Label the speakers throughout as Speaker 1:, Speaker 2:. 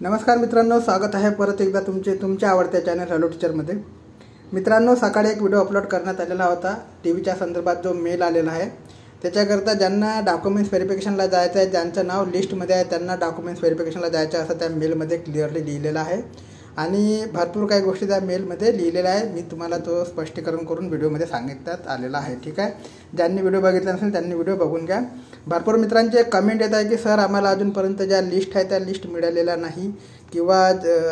Speaker 1: नमस्कार मित्रांनो, स्वागत आहे परत एकदा तुमच्या आवडत्या चॅनल हॅलो टीचरमध्ये। मित्रांनो, सकाळी एक व्हिडिओ अपलोड करण्यात आलेला होता टीव्हीच्या संदर्भात जो मेल आलेला आहे त्याच्याकरता ज्यांना डॉक्युमेंट्स व्हेरिफिकेशनला जायचं आहे, ज्यांचं नाव लिस्टमध्ये आहे त्यांना डॉक्युमेंट्स व्हेरिफिकेशनला जायचं असं त्या मेलमध्ये क्लिअरली लिहिलेलं आहे आणि भरपूर काही गोष्टी त्या मेलमध्ये लिहिलेल्या आहे। मी तुम्हाला तो स्पष्टीकरण करून व्हिडिओमध्ये सांगितण्यात आलेला आहे। ठीक आहे, ज्यांनी व्हिडिओ बघितला नसेल त्यांनी व्हिडिओ बघून घ्या। भरपूर मित्रांचे कमेंट येत आहे की सर आम्हाला अजूनपर्यंत ज्या लिस्ट आहे त्या लिस्ट मिळालेल्या नाही किंवा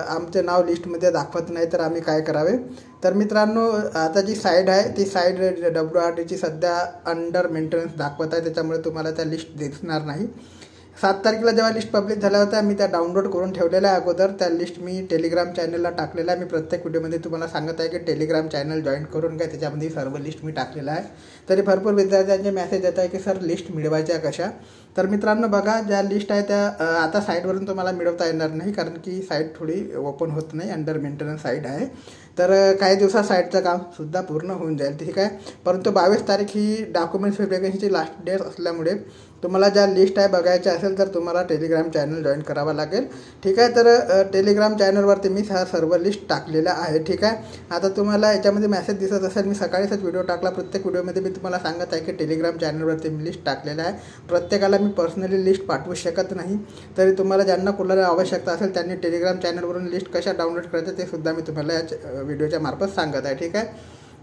Speaker 1: आमचं नाव लिस्टमध्ये दाखवत नाही, तर आम्ही काय करावे। तर मित्रांनो, आता जी साईड आहे ती साईड WRDची सध्या अंडर मेंटेनन्स दाखवत आहे, त्याच्यामुळे तुम्हाला त्या लिस्ट दिसणार नाही। 7 तारखेला जेव्हा लिस्ट पब्लिश झाल्या होत्या मी त्या डाउनलोड करून ठेवलेल्या आहे अगोदर। त्या लिस्ट मी टेलिग्राम चॅनलला टाकलेला आहे। मी प्रत्येक व्हिडिओमध्ये तुम्हाला सांगत आहे की टेलिग्राम चॅनल जॉईन करून घ्या, त्याच्यामध्ये सर्व लिस्ट मी टाकलेला आहे। तरी भरपूर विद्यार्थ्यांचे मेसेज येत आहे की सर लिस्ट मिळवायच्या कशा। तर मित्रांनो बघा, ज्या लिस्ट आहे त्या आता साईडवरून तुम्हाला मिळवता येणार नाही, कारण की साईट थोडी ओपन होत नाही, अंडर मेंटेनन्स साईट आहे। तर काही दिवसात साईटचं कामसुद्धा पूर्ण होऊन जाईल। ठीक आहे, परंतु 22 तारीख ही डॉक्युमेंट्स व्हेरिफिकेशनची लास्ट डेट असल्यामुळे तुम्हाला ज्या लिस्ट आहे बघायच्या असेल तर तुम्हाला टेलिग्राम चॅनल जॉईन करावा लागेल। ठीक आहे, तर टेलिग्राम चॅनलवरती मी सर्व लिस्ट टाकलेल्या आहे। ठीक आहे, आता तुम्हाला याच्यामध्ये मेसेज दिसत असेल, मी सकाळीच व्हिडिओ टाकला। प्रत्येक व्हिडिओमध्ये मी तुम्हाला सांगत आहे की टेलिग्राम चॅनलवरती मी लिस्ट टाकलेल्या आहे। प्रत्येकाला मी पर्सनली लिस्ट पाठवू शकत नाही, तरी तुम्हाला ज्यांना कोणाला आवश्यकता असेल त्यांनी टेलिग्राम चॅनलवरून लिस्ट कशा डाउनलोड करायचं ते सुद्धा मी तुम्हाला या व्हिडिओच्या मार्फत सांगत आहे। ठीक आहे,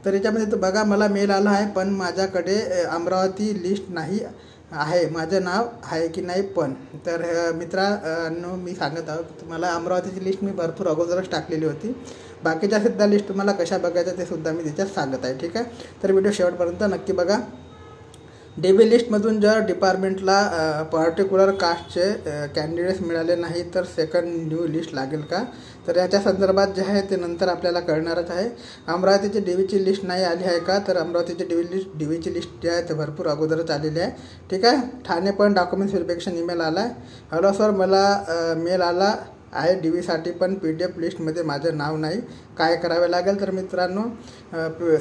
Speaker 1: तर याच्यामध्ये बघा, मला मेल आला आहे पण माझ्याकडे अमरावती लिस्ट नाही आहे, माझं नाव आहे की नाही पण। तर मित्रांनो, मी सांगत आहोत तुम्हाला अमरावतीची लिस्ट मी भरपूर अगोदरच टाकलेली होती। बाकीच्या सुद्धा लिस्ट तुम्हाला कशा बघायच्या ते सुद्धा मी त्याच्यात सांगत आहे। ठीक आहे, तर व्हिडिओ शेवटपर्यंत नक्की बघा। DB लिस्टमधून जर डिपार्टमेंटला पर्टिक्युलर कास्टचे कॅन्डिडेट्स मिळाले नाही तर सेकंड न्यू लिस्ट लागेल का, तर याच्या संदर्भात जे आहे ते नंतर आपल्याला कळणारच आहे। अमरावतीची DBची लिस्ट नाही आली आहे का, तर अमरावतीची DBची लिस्ट जी आहे ते भरपूर अगोदरच आलेली आहे। ठीक आहे, ठाणे पण डॉक्युमेंट्स व्हेरिफिकेशन ईमेल आला आहे। हॅलो सर, मला मेल आला आहे DBसाठी पण PDF लिस्टमध्ये माझं नाव नाही, काय करावे लागेल। तर मित्रांनो,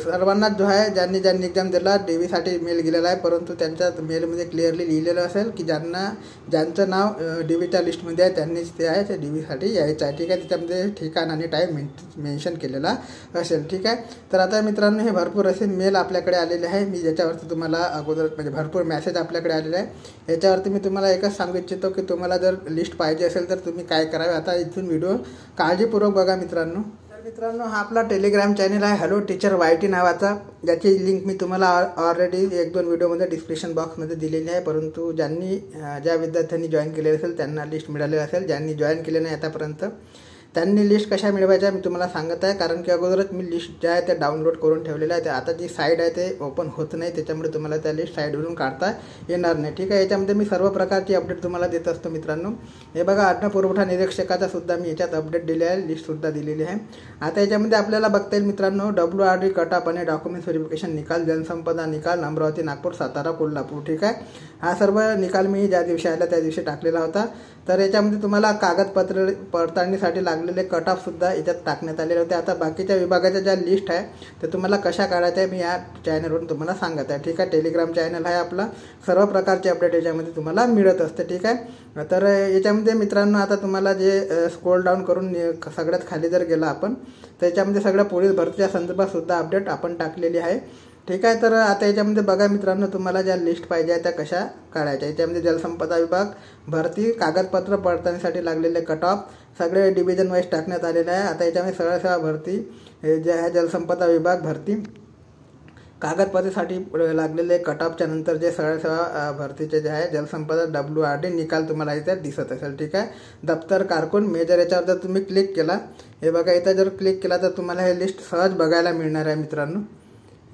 Speaker 1: सर्वांनाच जो आहे ज्यांनी एक्झाम दिला DBसाठी मेल गेलेला आहे, परंतु त्यांच्या मेलमध्ये क्लिअरली लिहिलेलं असेल की ज्यांचं नाव DBच्या लिस्टमध्ये आहे त्यांनीच ते आहे ते DBसाठी यायचं आहे। ठीक आहे, त्याच्यामध्ये ठिकाण आणि टाईम मेन्शन केलेला असेल। ठीक आहे, तर आता मित्रांनो, हे भरपूर असे मेल आपल्याकडे आलेले आहे। मी ज्याच्यावरती तुम्हाला अगोदर म्हणजे भरपूर मेसेज आपल्याकडे आलेले आहे, याच्यावरती मी तुम्हाला एकच सांगू इच्छितो की तुम्हाला जर लिस्ट पाहिजे असेल तर तुम्ही काय करावे। आता इथून व्हिडिओ काळजीपूर्वक बघा मित्रांनो। मित्रांनो, हा आपला टेलिग्राम चॅनल आहे हॅलो टीचर YT नावाचा, ज्याची लिंक मी तुम्हाला ऑलरेडी 1-2 व्हिडिओमध्ये डिस्क्रिप्शन बॉक्समध्ये दिलेली आहे। परंतु ज्या विद्यार्थ्यांनी जॉईन केलेले असेल त्यांना लिस्ट मिळालेली असेल, ज्यांनी जॉईन केले नाही आतापर्यंत त्यांनी लिस्ट कशा मिळवायच्या मी तुम्हाला सांगत आहे, कारण की अगोदरच मी लिस्ट ज्या आहे त्या डाउनलोड करून ठेवलेल्या आहे। आता जी साईड आहे ते ओपन होत नाही, त्याच्यामुळे तुम्हाला त्या लिस्ट साईडवरून काढता येणार नाही। ठीक आहे, याच्यामध्ये मी सर्व प्रकारची अपडेट तुम्हाला देत असतो मित्रांनो। हे बघा, अन्न पुरवठा निरीक्षकाचा सुद्धा मी याच्यात अपडेट दिले आहे, लिस्टसुद्धा दिलेली आहे। आता याच्यामध्ये आपल्याला बघता येईल मित्रांनो, WRD कटअप आणि डॉक्युमेंट्स व्हेरिफिकेशन निकाल, जनसंपदा निकाल अमरावती, नागपूर, सातारा, कोल्हापूर। ठीक आहे, हा सर्व निकाल मी ज्या दिवशी आला त्या दिवशी टाकलेला होता। तर याच्यामध्ये तुम्हाला कागदपत्र पडताळणीसाठी लागलेले कट ऑफ सुद्धा याच्यात टाकण्यात आलेले होते। आता बाकीच्या विभागाच्या ज्या लिस्ट आहे ते तुम्हाला कशा काढायच्या आहे मी या चॅनलवरून तुम्हाला सांगत आहे। ठीक आहे, टेलिग्राम चॅनल आहे आपला, सर्व प्रकारचे अपडेट याच्यामध्ये तुम्हाला मिळत असते। ठीक आहे, तर याच्यामध्ये मित्रांनो, आता तुम्हाला जे स्क्रोल डाऊन करून सगळ्यात खाली जर गेला आपण तर याच्यामध्ये सगळ्या पोलीस भरतीच्या संदर्भात सुद्धा अपडेट आपण टाकलेली आहे। ठीक आहे, तर आता याच्यामध्ये बघा मित्रांनो, तुम्हाला ज्या लिस्ट पाहिजे आहे त्या कशा काढायच्या। याच्यामध्ये जलसंपदा विभाग भरती, कागदपत्र पडताळणीसाठी लागलेले कट ऑफ सगळे डिव्हिजन वाईज टाकण्यात आलेले आहे। आता याच्यामध्ये सरळ सेवा भरती जे आहे जलसंपदा विभाग भरती, कागदपत्रासाठी लागलेले कट ऑफच्या नंतर जे सरळ सेवा भरतीचे जे आहे जलसंपदा WRD निकाल तुम्हाला इथे दिसत असेल। ठीक आहे, दप्तर कारकून मेजर, याच्यावर जर तुम्ही क्लिक केला, हे बघा इथं जर क्लिक केला तर तुम्हाला हे लिस्ट सहज बघायला मिळणार आहे मित्रांनो।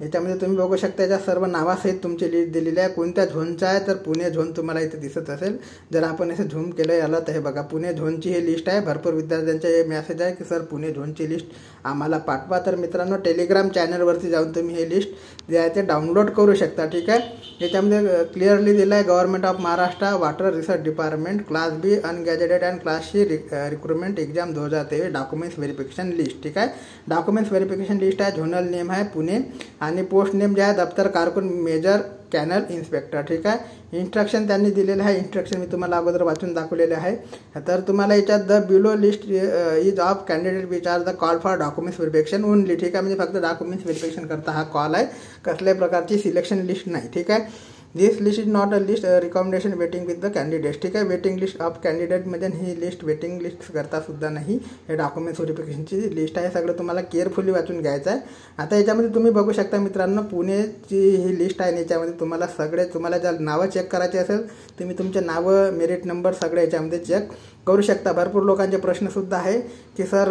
Speaker 1: याच्यामध्ये तुम्ही बघू शकता, याच्या सर्व नावासहित तुमची लिस्ट दिलेली आहे। कोणत्या झोनचा आहे तर पुणे झोन तुम्हाला इथे दिसत असेल। जर आपण असे झूम केलं याला तर हे बघा, पुणे झोनची ही लिस्ट आहे। भरपूर विद्यार्थ्यांचे हे मेसेज आहे की सर पुणे झोनची लिस्ट आम्हाला पाठवा। तर मित्रांनो, टेलिग्राम चॅनलवरती जाऊन तुम्ही हे लिस्ट जे आहे ते डाउनलोड करू शकता। ठीक आहे, याच्यामध्ये क्लिअरली दिलं आहे government of Maharashtra water research department class B ungazetted and class C recruitment exam 2023 documents verification list. ठीक आहे, डॉक्युमेंट्स व्हेरिफिकेशन लिस्ट आहे, झोनल नेम आहे पुणे आणि पोस्ट नेम जे आहे दप्तर कारकून मेजर कॅनल इन्स्पेक्टर. ठीक आहे, इन्स्ट्रक्शन त्यांनी दिलेले आहे. इन्स्ट्रक्शन मी तुम्हाला अगोदर वाचून दाखवलेले आहे. तर तुम्हाला याच्यात the below list is of candidate which are the call for documents verification only. ठीक आहे, म्हणजे फक्त डॉक्युमेंट्स व्हेरिफिकेशन करता हा कॉल आहे, कसल्याही प्रकारची सिलेक्शन लिस्ट नाही. ठीक आहे, this list is not a list recommendation waiting with the candidates. ठीक आहे, वेटिंग लिस्ट ऑफ कॅन्डिडेट म्हणजे ही लिस्ट वेटिंग लिस्ट करता सुद्धा नाही. हे डॉक्युमेंट्स व्हेरिफिकेशनची लिस्ट आहे. सगळं तुम्हाला केअरफुली वाचून घ्यायचं आहे. आता याच्यामध्ये तुम्ही बघू शकता मित्रांनो, पुणेची ही लिस्ट आहे. याच्यामध्ये तुम्हाला सगळे तुम्हाला जर नावं चेक करायचे असेल तुम्ही तुमचे नावं, मेरिट नंबर सगळे याच्यामध्ये चेक करू शकता. भरपूर लोकांचे प्रश्नसुद्धा आहे की सर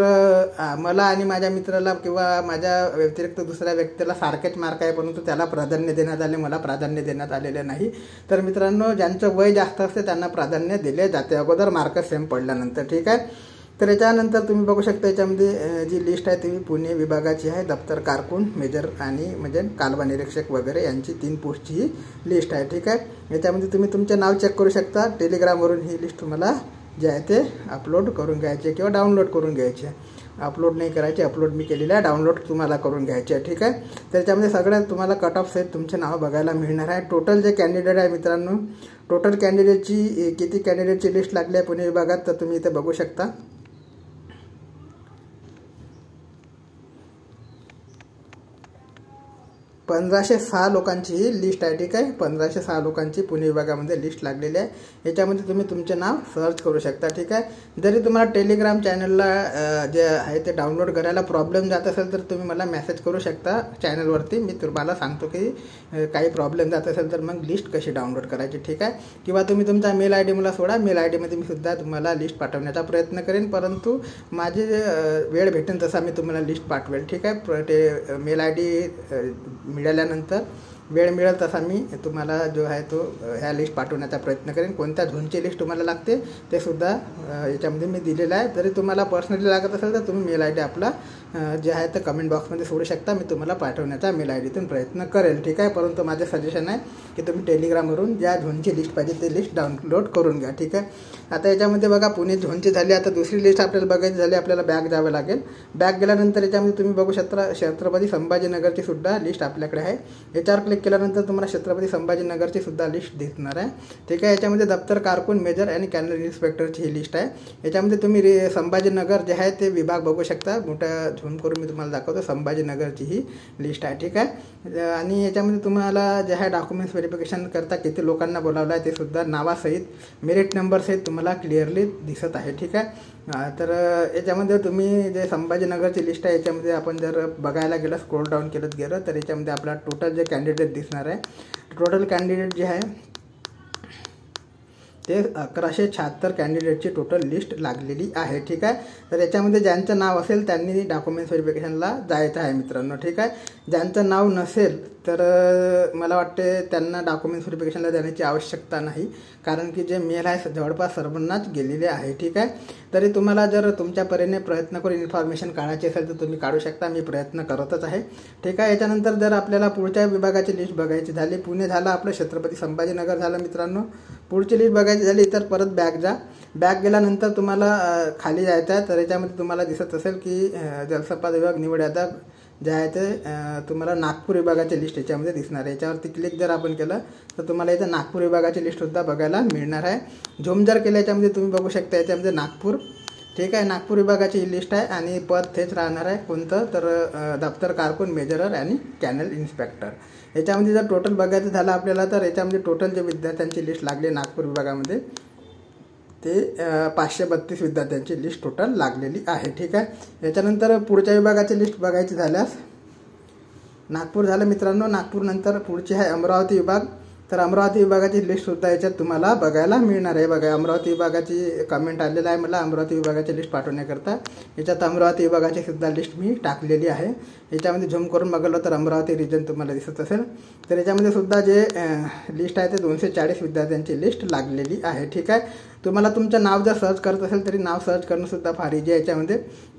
Speaker 1: मला आणि माझ्या मित्राला किंवा माझ्या व्यतिरिक्त दुसऱ्या व्यक्तीला सारखेच मार्क आहे, परंतु त्याला प्राधान्य देण्यात आले, मला प्राधान्य देण्यात आलेले नाही. तर मित्रांनो, ज्यांचं वय जास्त असते त्यांना प्राधान्य दिले जाते अगोदर मार्क सेम पडल्यानंतर. ठीक आहे, तर याच्यानंतर तुम्ही बघू शकता याच्यामध्ये जी लिस्ट आहे ती पुणे विभागाची आहे. दप्तर कारकून, मेजर आणि म्हणजे कालवा निरीक्षक वगैरे यांची 3 पोस्टची ही लिस्ट आहे. ठीक आहे, याच्यामध्ये तुम्ही तुमचे नाव चेक करू शकता. टेलिग्रामवरून ही लिस्ट तुम्हाला जे आहे ते अपलोड करून घ्यायचे किंवा डाउनलोड करून घ्यायचे. अपलोड नाही करायचे, अपलोड मी केलेलं आहे, डाउनलोड तुम्हाला करून घ्यायचे आहे. ठीक आहे, त्याच्यामध्ये सगळ्यात तुम्हाला कट ऑफ सहित तुमचे नाव बघायला मिळणार आहे. टोटल जे कॅन्डिडेट आहे मित्रांनो, टोटल कॅन्डिडेटची किती कॅन्डिडेटची लिस्ट लागली आहे पुणे विभागात तर तुम्ही इथे बघू शकता. 1506 लोकांची ही लिस्ट आहे. ठीक आहे, 1506 लोकांची पुणे विभागामध्ये लिस्ट लागलेली आहे. याच्यामध्ये तुम्ही तुमचे नाव सर्च करू शकता. ठीक आहे, जरी तुम्हाला टेलिग्राम चॅनलला जे आहे ते डाउनलोड करायला प्रॉब्लेम जात असेल तर तुम्ही मला मेसेज करू शकता चॅनलवरती. मी तुम्हाला सांगतो की काही प्रॉब्लेम जात असेल तर मग लिस्ट कशी डाउनलोड करायची. ठीक आहे, किंवा तुम्ही तुमचा मेल आय डी मला सोडा, मेल आय डीमध्ये मी सुद्धा तुम्हाला लिस्ट पाठवण्याचा प्रयत्न करेन, परंतु माझी वेळ भेटेल तसा मी तुम्हाला लिस्ट पाठवेल. ठीक आहे, ते मेल आय डी मिळाल्यानंतर वेळ मिळेल तसा मी तुम्हाला जो आहे तो ह्या लिस्ट पाठवण्याचा प्रयत्न करेन. कोणत्या झोनची लिस्ट तुम्हाला लागते ते सुद्धा याच्यामध्ये मी दिलेलं आहे. जरी तुम्हाला पर्सनली लागत असेल तर तुम्ही मेल आय डी आपला जे आहे ते कमेंट बॉक्समध्ये सोडू शकता. मी तुम्हाला पाठवण्याचा मेल आय डीतून प्रयत्न करेल. ठीक आहे, परंतु माझे सजेशन आहे की तुम्ही टेलिग्रामवरून ज्या झोनची लिस्ट पाहिजे ते लिस्ट डाउनलोड करून घ्या. ठीक आहे, आता याच्यामध्ये बघा पुणे झोनची झाली. आता दुसरी लिस्ट आपल्याला बघायची झाली, आपल्याला बॅक जावं लागेल. बॅक गेल्यानंतर याच्यामध्ये तुम्ही बघू शकता छत्रपती संभाजीनगरची सुद्धा लिस्ट आपल्याकडे आहे. याच्यावर क्लिक केल्यानंतर तुम्हाला छत्रपती संभाजीनगरची सुद्धा लिस्ट दिसणार आहे. ठीक आहे, याच्यामध्ये दप्तर कारकून, मेजर आणि कॅनल इन्स्पेक्टरची ही लिस्ट आहे. याच्यामध्ये तुम्ही संभाजीनगर जे आहे ते विभाग बघू शकता. मोठ्या झूम करून मी तुम्हाला दाखवतो. संभाजीनगरची ही लिस्ट आहे. ठीक आहे, आणि याच्यामध्ये तुम्हाला जे आहे डॉक्युमेंट्स व्हेरिफिकेशन करता किती लोकांना बोलावलं आहे ते सुद्धा नावासहित, मेरिट नंबरसहित तुम्हाला क्लिअरली दिसत आहे. ठीक आहे, तर याच्यामध्ये तुम्ही जे संभाजीनगरची लिस्ट आहे याच्यामध्ये आपण जर बघायला गेलं, स्क्रोल डाऊन केलं गेलं तर याच्यामध्ये आपला टोटल जे कॅन्डिडेट दिसणार आहे, टोटल कॅन्डिडेट जे आहे ते 1176 कॅन्डिडेटची टोटल लिस्ट लागलेली आहे. ठीक आहे, तर याच्यामध्ये ज्यांचं नाव असेल त्यांनी डॉक्युमेंट्स व्हेरिफिकेशनला जायचं आहे मित्रांनो. ठीक आहे, ज्यांचं नाव नसेल तर मला वाटते त्यांना डॉक्युमेंट्स व्हेरिफिकेशनला जाण्याची आवश्यकता नाही, कारण की जे मेल आहे जवळपास सर्वांनाच गेलेले आहे. ठीक आहे, तरी तुम्हाला जर तुमच्या परीने प्रयत्न करून इन्फॉर्मेशन काढायची असेल तर तुम्ही काढू शकता. मी प्रयत्न करतच आहे. ठीक आहे, याच्यानंतर जर आपल्याला पुढच्या विभागाची लिस्ट बघायची झाली, पुणे झालं आपलं, छत्रपती संभाजीनगर झालं मित्रांनो. पुढची लिस्ट बघायची झाली तर परत बॅक जा. बॅक गेल्यानंतर तुम्हाला खाली जायचं आहे. तर याच्यामध्ये तुम्हाला दिसत असेल की जलसंपदा विभाग निवड यादा जे आहे ते तुम्हाला नागपूर विभागाची लिस्ट याच्यामध्ये दिसणार आहे. याच्यावरती क्लिक जर आपण केलं तर तुम्हाला इथं नागपूर विभागाची लिस्टसुद्धा बघायला मिळणार आहे. झूम जर केलं याच्यामध्ये तुम्ही बघू शकता याच्यामध्ये नागपूर. ठीक आहे, नागपूर विभागाची ही लिस्ट आहे आणि पद तेच राहणार आहे. कोणतं तर दप्तर कारकून, मेजरर आणि कॅनल इन्स्पेक्टर. याच्यामध्ये जर टोटल बघायचं झालं आपल्याला तर याच्यामध्ये टोटल जे विद्यार्थ्यांची लिस्ट लागली नागपूर विभागामध्ये ते 532 विद्यार्थ्यांची लिस्ट टोटल लागलेली आहे. ठीक आहे, याच्यानंतर पुढच्या विभागाची लिस्ट बघायची झाल्यास नागपूर झालं मित्रांनो. नागपूरनंतर पुढची आहे अमरावती विभाग. तर अमरावती विभागाची लिस्टसुद्धा याच्यात तुम्हाला बघायला मिळणार आहे. बघा, अमरावती विभागाची कमेंट आलेला आहे मला अमरावती विभागाची लिस्ट पाठवण्याकरता. याच्यात अमरावती विभागाची सुद्धा लिस्ट मी टाकलेली आहे. याच्यामध्ये झूम करून बघालं तर अमरावती रिजन तुम्हाला दिसत असेल. तर याच्यामध्ये सुद्धा जे लिस्ट आहे ते 240 विद्यार्थ्यांची लिस्ट लागलेली आहे. ठीक आहे, तुम्हाला तुमचं नाव जर सर्च करत असेल तरी नाव सर्च करणंसुद्धा फार इजी आहे.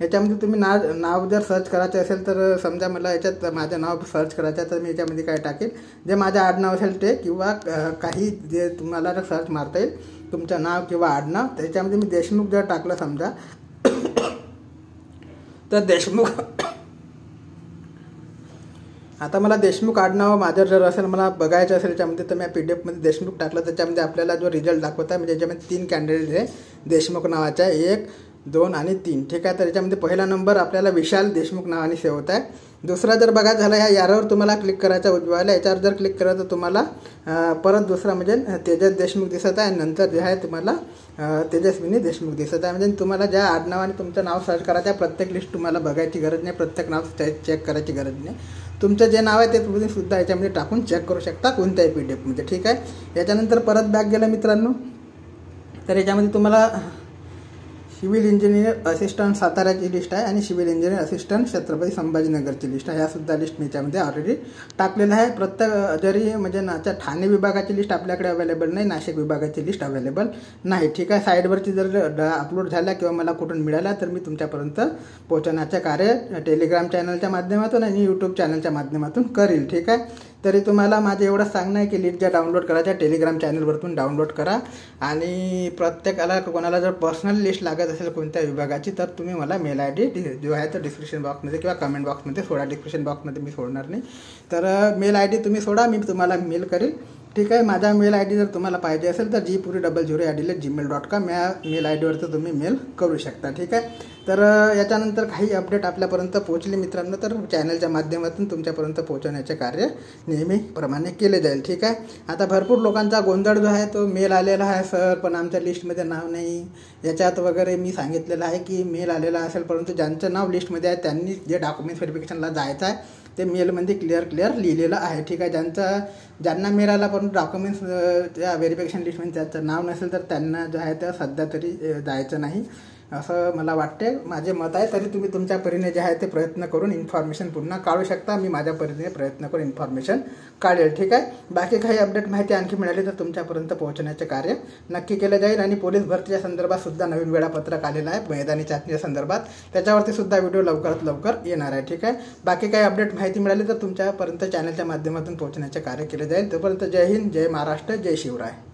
Speaker 1: याच्यामध्ये तुम्ही नाव जर सर्च करायचं असेल तर समजा मला याच्यात माझं नाव सर्च करायचं तर मी याच्यामध्ये काय टाकेल, जे माझं आडनाव असेल ते किंवा काही जे तुम्हाला सर्च मारता येईल तुमचं नाव किंवा आडनाव. त्याच्यामध्ये मी देशमुख जर टाकलं समजा तर देशमुख आता मला देशमुख आडनाव माझं जर असेल मला बघायचं असेल त्याच्यामध्ये तर मी PDF मध्ये देशमुख टाकलं, त्याच्यामध्ये आपल्याला जो रिझल्ट दाखवत आहे म्हणजे याच्यामध्ये 3 कॅन्डिडेट आहे देशमुख नावाचा, 1, 2 आणि 3. ठीक आहे. तर याच्यामध्ये पहिला नंबर आपल्याला विशाल देशमुख नावाने सेव्ह होत आहे. दुसरा जर बघायचं झाला ह्या यावर तुम्हाला क्लिक करायचा उजव्याला, याच्यावर जर क्लिक केलं तर तुम्हाला परत दुसरा म्हणजे तेजस देशमुख दिसत आहे. नंतर जे आहे तुम्हाला तेजस्विनी देशमुख दिसत आहे. म्हणजे तुम्हाला ज्या आडनावाने तुमचं नाव सर्च करायचं आहे प्रत्येक लिस्ट तुम्हाला बघायची गरज नाही, प्रत्येक नाव चेक करायची गरज नाही. तुमचं जे नाव आहे ते तुम्ही सुद्धा याच्यामध्ये टाकून चेक करू शकता कोणत्याही PDF मध्ये. ठीक आहे. याच्यानंतर परत बॅक गेलं मित्रांनो, तर याच्यामध्ये तुम्हाला सिव्हिल इंजिनियर असिस्टंट साताऱ्याची लिस्ट आहे आणि सिव्हिल इंजिनियर असिस्टंट छत्रपती संभाजीनगरची लिस्ट आहे. यासुद्धा लिस्ट मी याच्यामध्ये ऑलरेडी टाकलेलं आहे. प्रत्येक जरी म्हणजे ठाणे विभागाची लिस्ट आपल्याकडे अवेलेबल नाही, नाशिक विभागाची लिस्ट अवेलेबल नाही. ठीक आहे. साईडवरची जर अपलोड झाल्या किंवा मला कुठून मिळाल्या तर मी तुमच्यापर्यंत पोहोचवण्याचे कार्य टेलिग्राम चॅनलच्या माध्यमातून आणि यूट्यूब चॅनलच्या माध्यमातून करील. ठीक आहे. तरी तुम्हाला माझं एवढंच सांगणं आहे की लिस्ट ज्या डाउनलोड करायच्या टेलिग्राम चॅनलवरतून डाउनलोड करा आणि प्रत्येकाला कोणाला जर पर्सनल लिस्ट लागत असेल कोणत्या विभागाची तर तुम्ही मला मेल ID जो आहे तो डिस्क्रिप्शन बॉक्समध्ये किंवा कमेंट बॉक्समध्ये सोडा. डिस्क्रिप्शन बॉक्समध्ये मी सोडणार नाही, तर मेल ID तुम्ही सोडा, मी तुम्हाला मेल करेल. ठीक आहे. माझा मेल ID जर तुम्हाला पाहिजे असेल तर gpuri00@gmail.com या मेल IDवरती तुम्ही मेल करू शकता. ठीक आहे. तर याच्यानंतर काही अपडेट आपल्यापर्यंत पोहोचले मित्रांनो तर चॅनलच्या माध्यमातून तुमच्यापर्यंत पोहोचवण्याचे कार्य नेहमीप्रमाणे केले जाईल. ठीक आहे. आता भरपूर लोकांचा गोंधळ जो आहे तो मेल आलेला आहे सर पण आमच्या लिस्टमध्ये नाव नाही याच्यात वगैरे मी सांगितलेलं आहे की मेल आलेला असेल परंतु ज्यांचं नाव लिस्टमध्ये आहे त्यांनी जे डॉक्युमेंट्स व्हेरिफिकेशनला जायचं आहे ते मेलमध्ये क्लिअर लिहिलेलं आहे. ठीक आहे. ज्यांना मेल आला परंतु डॉक्युमेंट्स त्या व्हेरिफिकेशन लिस्टमध्ये त्याचं नाव नसेल तर त्यांना जे आहे ते सध्या तरी जायचं नाही असं मला वाटते, माझे मत आहे. तरी तुम्ही तुमच्या परीने जे आहे ते प्रयत्न करून इन्फॉर्मेशन पुन्हा काढू शकता. मी माझ्या परीने प्रयत्न करून इन्फॉर्मेशन काढेल. ठीक आहे. बाकी काही अपडेट माहिती आणखी मिळाली तर तुमच्यापर्यंत पोहोचण्याचे कार्य नक्की केलं जाईल. आणि पोलीस भरतीच्या संदर्भात सुद्धा नवीन वेळापत्रक आलेलं आहे मैदानी चाचणीच्या संदर्भात, त्याच्यावरती सुद्धा व्हिडिओ लवकरात लवकर येणार आहे. ठीक आहे. बाकी काही अपडेट माहिती मिळाली तर तुमच्यापर्यंत चॅनलच्या माध्यमातून पोहोचण्याचे कार्य केले जाईल. तोपर्यंत जय हिंद, जय महाराष्ट्र, जय शिवराय.